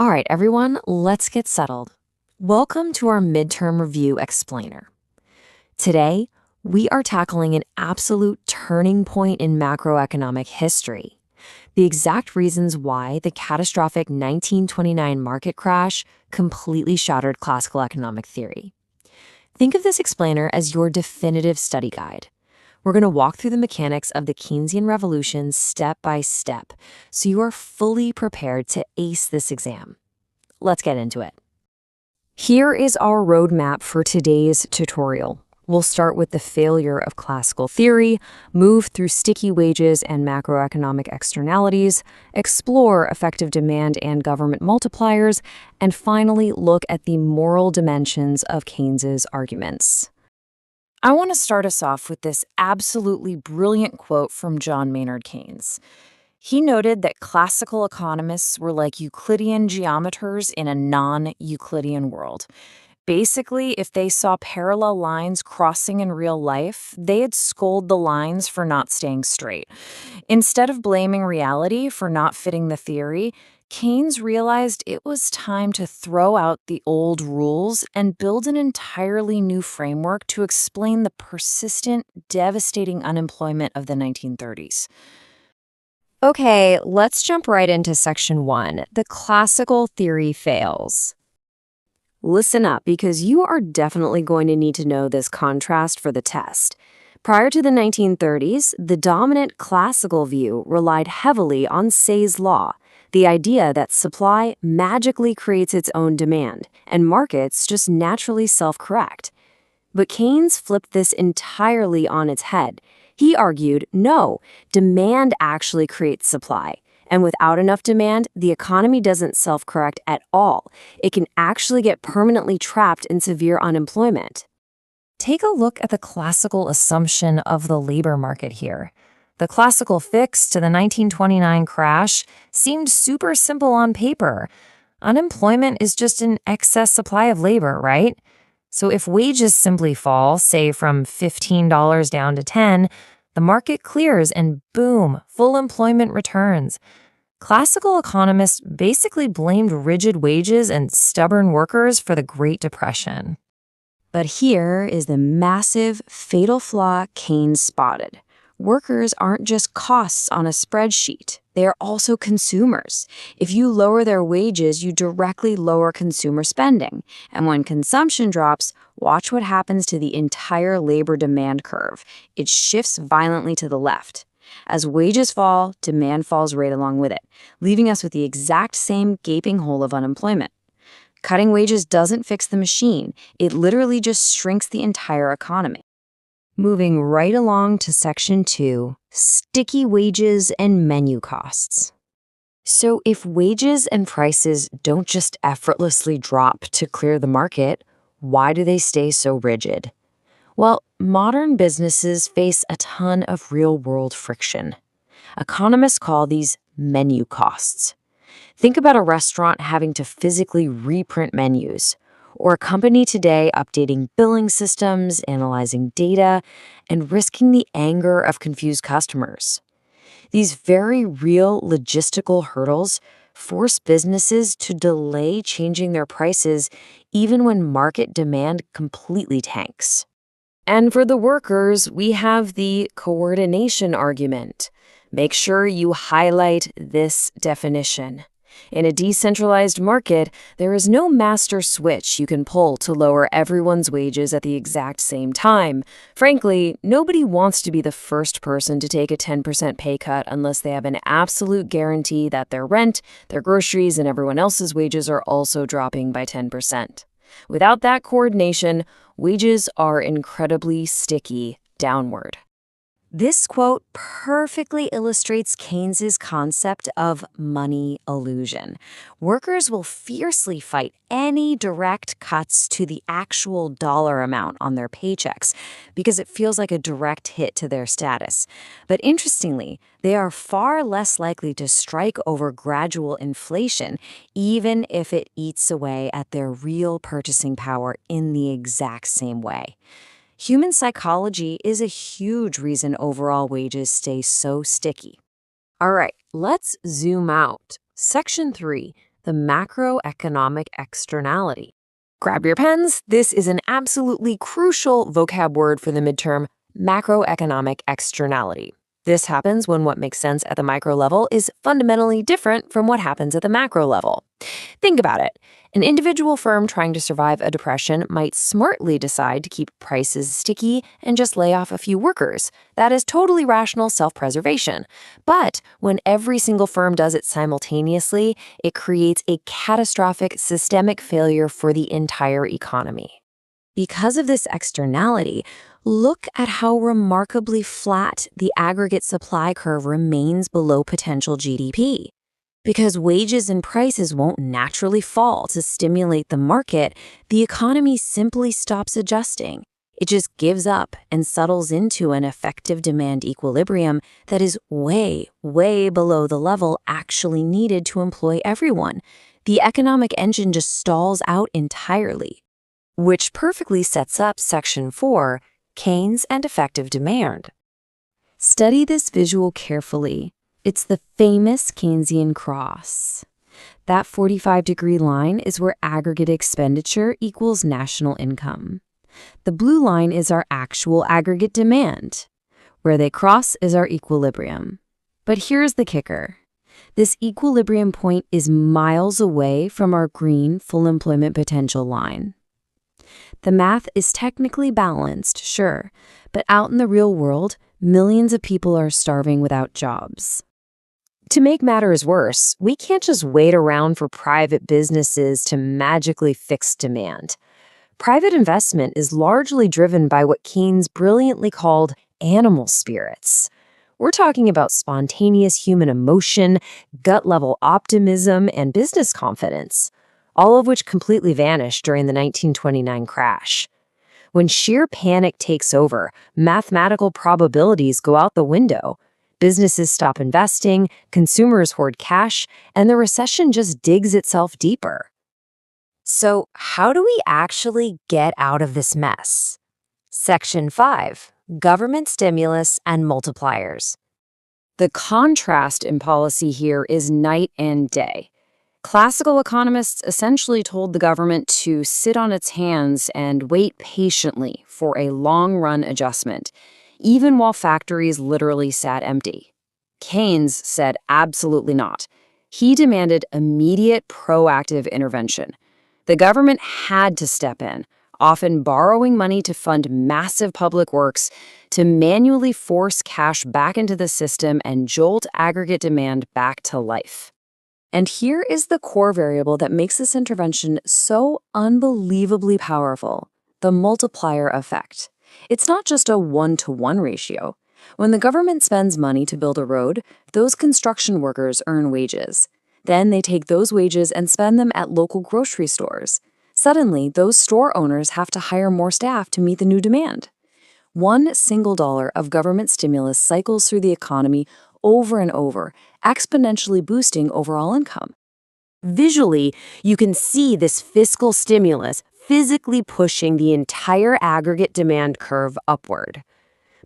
All right, everyone, let's get settled. Welcome to our midterm review explainer. Today, we are tackling an absolute turning point in macroeconomic history. The exact reasons why the catastrophic 1929 market crash completely shattered classical economic theory. Think of this explainer as your definitive study guide. We're going to walk through the mechanics of the Keynesian revolution step by step, so you are fully prepared to ace this exam. Let's get into it. Here is our roadmap for today's tutorial. We'll start with the failure of classical theory, move through sticky wages and macroeconomic externalities, explore effective demand and government multipliers, and finally look at the moral dimensions of Keynes's arguments. I want to start us off with this absolutely brilliant quote from John Maynard Keynes. He noted that classical economists were like Euclidean geometers in a non-Euclidean world. Basically, if they saw parallel lines crossing in real life, they'd scold the lines for not staying straight. Instead of blaming reality for not fitting the theory, Keynes realized it was time to throw out the old rules and build an entirely new framework to explain the persistent, devastating unemployment of the 1930s. Okay, let's jump right into section 1, the classical theory fails. Listen up, because you are definitely going to need to know this contrast for the test. Prior to the 1930s, the dominant classical view relied heavily on Say's law, the idea that supply magically creates its own demand, and markets just naturally self-correct. But Keynes flipped this entirely on its head. He argued, no, demand actually creates supply. And without enough demand, the economy doesn't self-correct at all. It can actually get permanently trapped in severe unemployment. Take a look at the classical assumption of the labor market here. The classical fix to the 1929 crash seemed super simple on paper. Unemployment is just an excess supply of labor, right? So if wages simply fall, say from $15 down to $10, the market clears and boom, full employment returns. Classical economists basically blamed rigid wages and stubborn workers for the Great Depression. But here is the massive, fatal flaw Keynes spotted. Workers aren't just costs on a spreadsheet. They are also consumers. If you lower their wages, you directly lower consumer spending. And when consumption drops, watch what happens to the entire labor demand curve. It shifts violently to the left. As wages fall, demand falls right along with it, leaving us with the exact same gaping hole of unemployment. Cutting wages doesn't fix the machine. It literally just shrinks the entire economy. Moving right along to section 2, sticky wages and menu costs. So if wages and prices don't just effortlessly drop to clear the market, why do they stay so rigid? Well, modern businesses face a ton of real-world friction. Economists call these menu costs. Think about a restaurant having to physically reprint menus, or a company today updating billing systems, analyzing data, and risking the anger of confused customers. These very real logistical hurdles force businesses to delay changing their prices even when market demand completely tanks. And for the workers, we have the coordination argument. Make sure you highlight this definition. In a decentralized market, there is no master switch you can pull to lower everyone's wages at the exact same time. Frankly, nobody wants to be the first person to take a 10% pay cut unless they have an absolute guarantee that their rent, their groceries, and everyone else's wages are also dropping by 10%. Without that coordination, wages are incredibly sticky downward. This quote perfectly illustrates Keynes's concept of money illusion. Workers will fiercely fight any direct cuts to the actual dollar amount on their paychecks because it feels like a direct hit to their status. But interestingly, they are far less likely to strike over gradual inflation, even if it eats away at their real purchasing power in the exact same way. Human psychology is a huge reason overall wages stay so sticky. All right, let's zoom out. Section 3, the macroeconomic externality. Grab your pens. This is an absolutely crucial vocab word for the midterm, macroeconomic externality. This happens when what makes sense at the micro level is fundamentally different from what happens at the macro level. Think about it. An individual firm trying to survive a depression might smartly decide to keep prices sticky and just lay off a few workers. That is totally rational self-preservation. But when every single firm does it simultaneously, it creates a catastrophic systemic failure for the entire economy. Because of this externality, look at how remarkably flat the aggregate supply curve remains below potential GDP. Because wages and prices won't naturally fall to stimulate the market, the economy simply stops adjusting. It just gives up and settles into an effective demand equilibrium that is way, way below the level actually needed to employ everyone. The economic engine just stalls out entirely. Which perfectly sets up Section 4, Keynes and effective demand. Study this visual carefully. It's the famous Keynesian cross. That 45-degree line is where aggregate expenditure equals national income. The blue line is our actual aggregate demand. Where they cross is our equilibrium. But here's the kicker. This equilibrium point is miles away from our green full employment potential line. The math is technically balanced, sure, but out in the real world, millions of people are starving without jobs. To make matters worse, we can't just wait around for private businesses to magically fix demand. Private investment is largely driven by what Keynes brilliantly called animal spirits. We're talking about spontaneous human emotion, gut-level optimism, and business confidence, all of which completely vanished during the 1929 crash. When sheer panic takes over, mathematical probabilities go out the window. Businesses stop investing, consumers hoard cash, and the recession just digs itself deeper. So, how do we actually get out of this mess? Section 5, Government Stimulus and Multipliers. The contrast in policy here is night and day. Classical economists essentially told the government to sit on its hands and wait patiently for a long-run adjustment, even while factories literally sat empty. Keynes said absolutely not. He demanded immediate proactive intervention. The government had to step in, often borrowing money to fund massive public works, to manually force cash back into the system and jolt aggregate demand back to life. And here is the core variable that makes this intervention so unbelievably powerful: the multiplier effect. It's not just a 1-to-1 ratio. When the government spends money to build a road, those construction workers earn wages. Then they take those wages and spend them at local grocery stores. Suddenly, those store owners have to hire more staff to meet the new demand. One single dollar of government stimulus cycles through the economy over and over, exponentially boosting overall income. Visually, you can see this fiscal stimulus physically pushing the entire aggregate demand curve upward.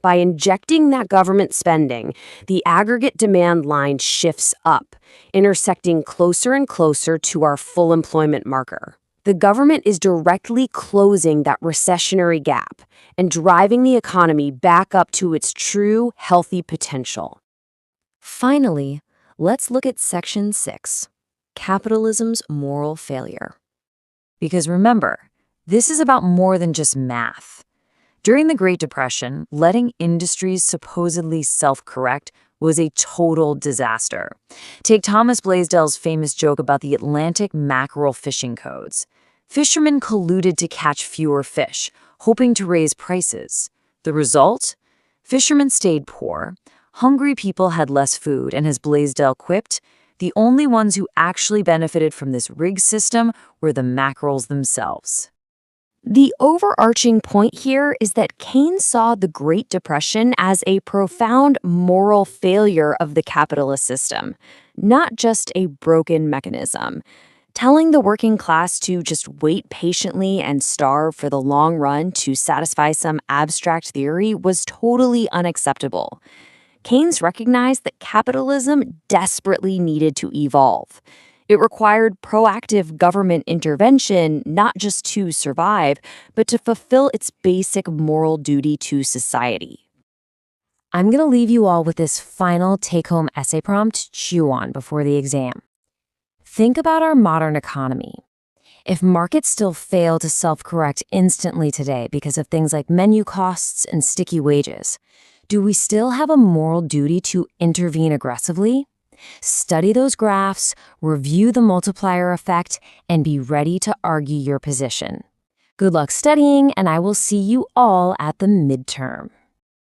By injecting that government spending, the aggregate demand line shifts up, intersecting closer and closer to our full employment marker. The government is directly closing that recessionary gap and driving the economy back up to its true, healthy potential. Finally, let's look at Section 6, Capitalism's Moral Failure. Because remember, this is about more than just math. During the Great Depression, letting industries supposedly self-correct was a total disaster. Take Thomas Blaisdell's famous joke about the Atlantic mackerel fishing codes. Fishermen colluded to catch fewer fish, hoping to raise prices. The result? Fishermen stayed poor. Hungry people had less food, and as Blaisdell quipped, the only ones who actually benefited from this rigged system were the mackerels themselves. The overarching point here is that Keynes saw the Great Depression as a profound moral failure of the capitalist system, not just a broken mechanism. Telling the working class to just wait patiently and starve for the long run to satisfy some abstract theory was totally unacceptable. Keynes recognized that capitalism desperately needed to evolve. It required proactive government intervention, not just to survive, but to fulfill its basic moral duty to society. I'm going to leave you all with this final take-home essay prompt to chew on before the exam. Think about our modern economy. If markets still fail to self-correct instantly today because of things like menu costs and sticky wages, do we still have a moral duty to intervene aggressively? Study those graphs, review the multiplier effect, and be ready to argue your position. Good luck studying, and I will see you all at the midterm.